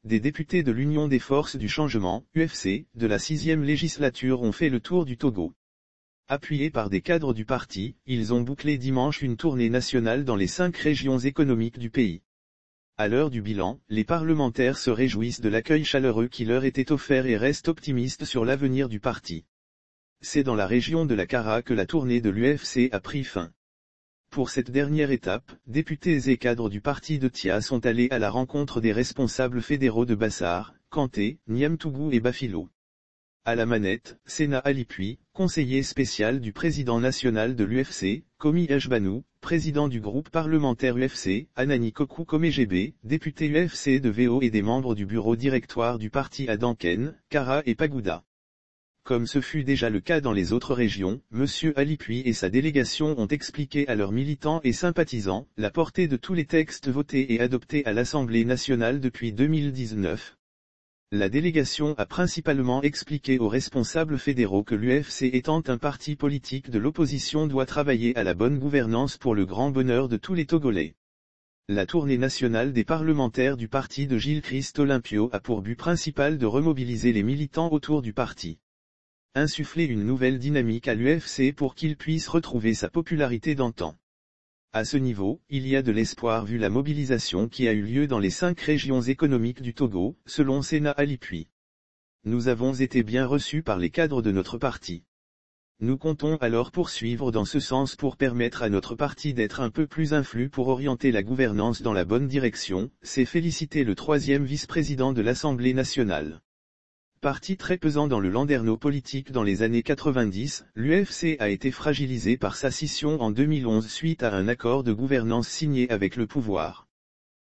des députés de l'Union des forces du changement, UFC, de la 6e législature ont fait le tour du Togo. Appuyés par des cadres du parti, ils ont bouclé dimanche une tournée nationale dans les 5 régions économiques du pays. À l'heure du bilan, les parlementaires se réjouissent de l'accueil chaleureux qui leur était offert et restent optimistes sur l'avenir du parti. C'est dans la région de la Kara que la tournée de l'UFC a pris fin. Pour cette dernière étape, députés et cadres du parti de Tia sont allés à la rencontre des responsables fédéraux de Bassar, Kanté, Niamtougou et Bafilo. À la manette, Sena Alipuy, conseiller spécial du président national de l'UFC, Komi Ejbanou, président du groupe parlementaire UFC, Anani Kokou Komegebe, député UFC de VO et des membres du bureau directoire du parti à Danken, Kara et Pagouda. Comme ce fut déjà le cas dans les autres régions, M. Alipuy et sa délégation ont expliqué à leurs militants et sympathisants la portée de tous les textes votés et adoptés à l'Assemblée nationale depuis 2019. La délégation a principalement expliqué aux responsables fédéraux que l'UFC étant un parti politique de l'opposition doit travailler à la bonne gouvernance pour le grand bonheur de tous les Togolais. La tournée nationale des parlementaires du parti de Gilles-Christ Olympio a pour but principal de remobiliser les militants autour du parti. Insuffler une nouvelle dynamique à l'UFC pour qu'il puisse retrouver sa popularité d'antan. À ce niveau, il y a de l'espoir vu la mobilisation qui a eu lieu dans les 5 régions économiques du Togo, selon Sena Alipuy. Nous avons été bien reçus par les cadres de notre parti. Nous comptons alors poursuivre dans ce sens pour permettre à notre parti d'être un peu plus influent pour orienter la gouvernance dans la bonne direction, s'est félicité le 3e vice-président de l'Assemblée nationale. Parti très pesant dans le landerneau politique dans les années 90, l'UFC a été fragilisé par sa scission en 2011 suite à un accord de gouvernance signé avec le pouvoir.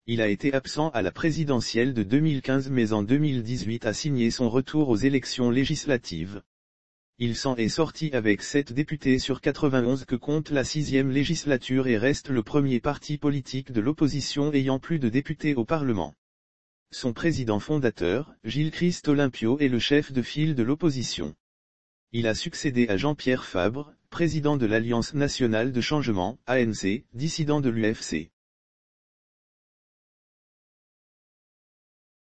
Il a été absent à la présidentielle de 2015 mais en 2018 a signé son retour aux élections législatives. Il s'en est sorti avec 7 députés sur 91 que compte la 6e législature et reste le premier parti politique de l'opposition ayant plus de députés au Parlement. Son président fondateur, Gilles-Christ Olympio est le chef de file de l'opposition. Il a succédé à Jean-Pierre Fabre, président de l'Alliance nationale de changement, ANC, dissident de l'UFC.